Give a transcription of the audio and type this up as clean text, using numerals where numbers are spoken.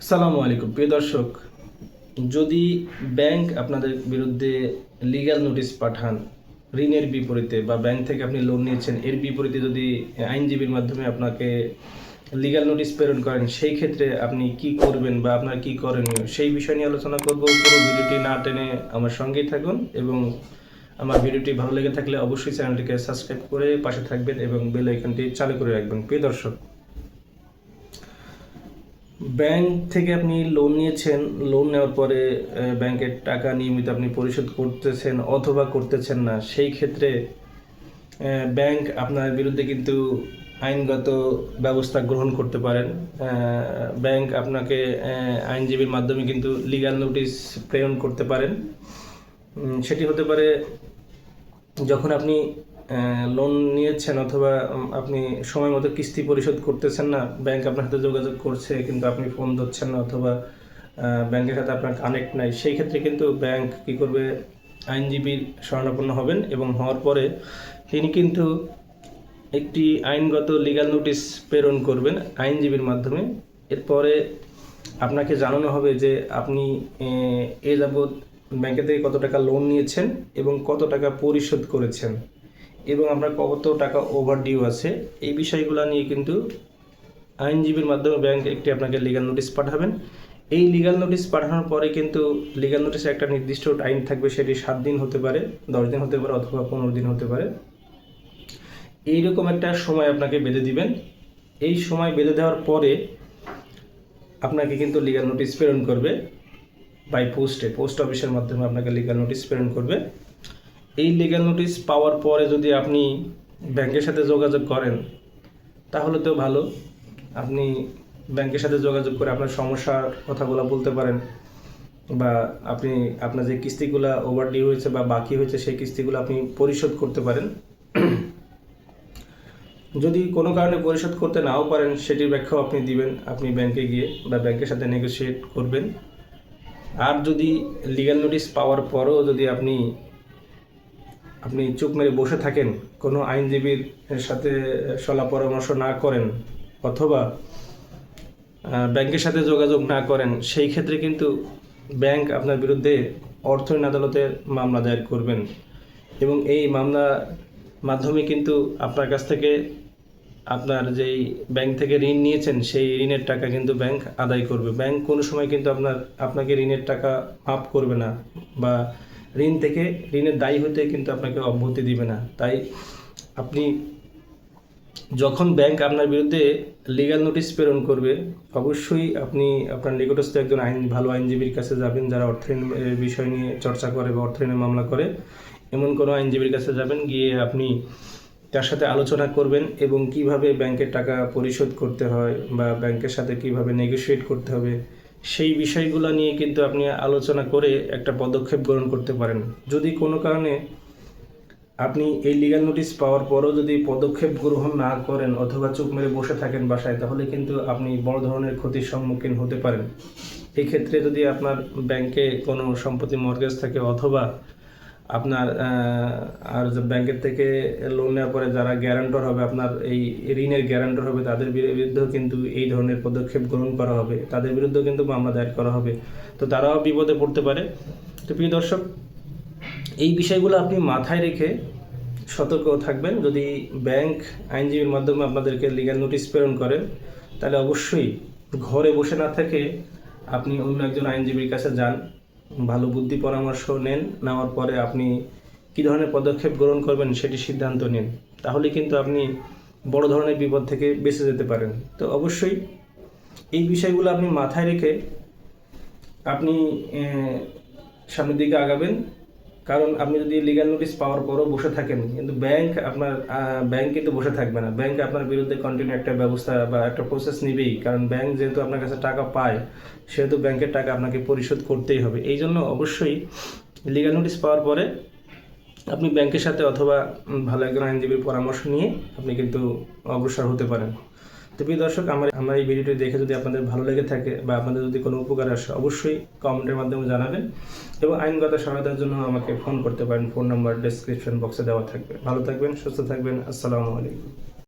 আসসালামু আলাইকুম প্রিয় দর্শক। যদি ব্যাংক আপনাদের বিরুদ্ধে লিগ্যাল নোটিশ পাঠান ঋণের বিপরীতে, বা ব্যাংক থেকে আপনি লোন নিয়েছেন এর বিপরীতে যদি আইনজীবীর মাধ্যমে আপনাকে লিগ্যাল নোটিশ প্রেরণ করেন, সেই ক্ষেত্রে আপনি কি করবেন বা আপনার কি করণীয় সেই বিষয় নিয়ে আলোচনা করব। পুরো ভিডিওটি না টেনে আমার সঙ্গেই থাকুন, এবং আমার ভিডিওটি ভালো লেগে থাকলে অবশ্যই চ্যানেলটিকে সাবস্ক্রাইব করে পাশে থাকবেন এবং বেল আইকনটি চালু করে রাখবেন। প্রিয় দর্শক, ব্যাংক থেকে আপনি লোন নিয়েছেন, লোন নেওয়ার পরে ব্যাংকের টাকা নিয়মিত আপনি পরিশোধ করতেছেন অথবা করতেছেন না, সেই ক্ষেত্রে ব্যাংক আপনার বিরুদ্ধে কিন্তু আইনগত ব্যবস্থা গ্রহণ করতে পারেন। ব্যাংক আপনাকে আইনজীবীর মাধ্যমে কিন্তু লিগ্যাল নোটিশ প্রেরণ করতে পারেন। সেটি হতে পারে যখন আপনি লোন নিয়েছেন অথবা আপনি সময় মতো কিস্তি পরিশোধ করতেছেন না, ব্যাংক আপনার সাথে যোগাযোগ করছে কিন্তু আপনি ফোন ধরছেন না, অথবা ব্যাংকের সাথে আপনার কানেক্ট নাই, সেই ক্ষেত্রে কিন্তু ব্যাংক কী করবে, আইনজীবীর শরণাপন্ন হবেন এবং হওয়ার পরে তিনি কিন্তু একটি আইনগত লিগ্যাল নোটিশ প্রেরণ করবেন আইনজীবীর মাধ্যমে। এরপরে আপনাকে জানানো হবে যে আপনি এ যাবৎ ব্যাংকে থেকে কত টাকা লোন নিয়েছেন এবং কত টাকা পরিশোধ করেছেন এবং আপনার কত টাকা ওভারডিউ আছে। এই বিষয়গুলো নিয়ে কিন্তু আইনজীবীর মাধ্যমে ব্যাংক একটি আপনাকে লিগ্যাল নোটিশ পাঠাবেন। এই লিগ্যাল নোটিশ পাঠানোর পরে কিন্তু লিগ্যাল নোটিশে একটা নির্দিষ্ট টাইম থাকবে, সেটি 7 দিন হতে পারে, 10 দিন হতে পারে, অথবা 15 দিন হতে পারে। এইরকম একটা সময় আপনাকে বেঁধে দিবেন। এই সময় বেঁধে দেওয়ার পরে আপনাকে কিন্তু লিগ্যাল নোটিশ প্রেরণ করবে বাই পোস্ট অফিসের মাধ্যমে আপনাকে লিগ্যাল নোটিশ প্রেরণ করবে। এই লিগ্যাল নোটিশ পাওয়ার পরে যদি আপনি ব্যাংকের সাথে যোগাযোগ করেন তাহলে তো ভালো। আপনি ব্যাংকের সাথে যোগাযোগ করে আপনার সমস্যার কথাগুলো বলতে পারেন, বা আপনি আপনার যে কিস্তিগুলো ওভারডিউ হয়েছে বা বাকি হয়েছে সেই কিস্তিগুলো আপনি পরিশোধ করতে পারেন। যদি কোনো কারণে পরিশোধ করতে নাও পারেন, সেটির ব্যাখ্যাও আপনি দিবেন আপনি ব্যাংকে গিয়ে, বা ব্যাংকের সাথে নেগোশিয়েট করবেন। আর যদি লিগ্যাল নোটিশ পাওয়ার পরেও যদি আপনি চুপ মেরে বসে থাকেন, কোনো আইনজীবীর সাথে সলা পরামর্শ না করেন, অথবা ব্যাংকের সাথে যোগাযোগ না করেন, সেই ক্ষেত্রে কিন্তু ব্যাংক আপনার বিরুদ্ধে অর্থ আদালতে মামলা দায়ের করবেন, এবং এই মামলার মাধ্যমে কিন্তু আপনার কাছ থেকে আপনার যেই ব্যাংক থেকে ঋণ নিয়েছেন সেই ঋণের টাকা কিন্তু ব্যাংক আদায় করবে। ব্যাংক কোনো সময় কিন্তু আপনাকে ঋণের টাকা মাফ করবে না, বা ঋণের দায়ী হতে কিন্তু আপনাকে অব্যাহতি দিবে না। তাই আপনি যখন ব্যাংক আপনার বিরুদ্ধে লিগ্যাল নোটিশ প্রেরণ করবে, অবশ্যই আপনি আপনার নিকটস্থ একজন ভালো আইনজীবীর কাছে যাবেন, যারা অর্থায়ন বিষয় নিয়ে চর্চা করে বা অর্থায়নের মামলা করে, এমন কোনো আইনজীবীর কাছে যাবেন, গিয়ে আপনি তার সাথে আলোচনা করবেন এবং কিভাবে ব্যাংকের টাকা পরিশোধ করতে হয় বা ব্যাংকের সাথে কিভাবে নেগোশিয়েট করতে হবে, সেই বিষয়গুলো নিয়ে কিন্তু আপনি আলোচনা করে একটা পদক্ষেপ গ্রহণ করতে পারেন। যদি কোনো কারণে আপনি এই লিগ্যাল নোটিশ পাওয়ার পরও যদি পদক্ষেপ গ্রহণ না করেন অথবা চুপ মেরে বসে থাকেন বাসায়, তাহলে কিন্তু আপনি বড় ধরনের ক্ষতির সম্মুখীন হতে পারেন। এই ক্ষেত্রে যদি আপনার ব্যাংকে কোনো সম্পত্তি মর্টগেজ থাকে, অথবা আপনার আর ব্যাংকের থেকে লোন নেওয়ার পরে যারা গ্যারান্টর হবে, আপনার এই ঋণের গ্যারান্টর হবে, তাদের বিরুদ্ধেও কিন্তু এই ধরনের পদক্ষেপ গ্রহণ করা হবে, তাদের বিরুদ্ধেও কিন্তু মামলা দায়ের করা হবে, তো তারাও বিপদে পড়তে পারে। তো প্রিয় দর্শক, এই বিষয়গুলো আপনি মাথায় রেখে সতর্ক থাকবেন। যদি ব্যাংক আইনজীবীর মাধ্যমে আপনাদেরকে লিগ্যাল নোটিশ প্রেরণ করেন, তাহলে অবশ্যই ঘরে বসে না থেকে আপনি অন্য একজন আইনজীবীর কাছে যান, ভালো বুদ্ধি পরামর্শ নেওয়ার পরে আপনি কী ধরনের পদক্ষেপ গ্রহণ করবেন সেটি সিদ্ধান্ত নিন, তাহলে কিন্তু আপনি বড় ধরনের বিপদ থেকে বেঁচে যেতে পারেন। তো অবশ্যই এই বিষয়গুলো আপনি মাথায় রেখে আপনি সামনের দিকে আগাবেন। কারণ আপনি যদি লিগ্যাল নোটিশ পাওয়ার পরও বসে থাকেন, কিন্তু ব্যাংক কিন্তু বসে থাকবে না। ব্যাংক আপনার বিরুদ্ধে কন্টিনিউ একটা ব্যবস্থা বা একটা প্রসেস নেবেই, কারণ ব্যাংক যেহেতু আপনার কাছে টাকা পায়, সেহেতু ব্যাংকের টাকা আপনাকে পরিশোধ করতেই হবে। এই জন্য অবশ্যই লিগ্যাল নোটিশ পাওয়ার পরে আপনি ব্যাংকের সাথে অথবা ভালো একজন আইনজীবীর পরামর্শ নিয়ে আপনি কিন্তু অগ্রসর হতে পারেন। তো প্রিয় দর্শক, আমার এই ভিডিওটি দেখে যদি আপনাদের ভালো লেগে থাকে বা আপনাদের যদি কোনো উপকার আসে, অবশ্যই কমেন্টের মাধ্যমে জানাবেন, এবং আইনগত সহায়তার জন্য আমাকে ফোন করতে পারেন। ফোন নাম্বার ডেসক্রিপশন বক্সে দেওয়া থাকবে। ভালো থাকবেন, সুস্থ থাকবেন। আসসালামু আলাইকুম।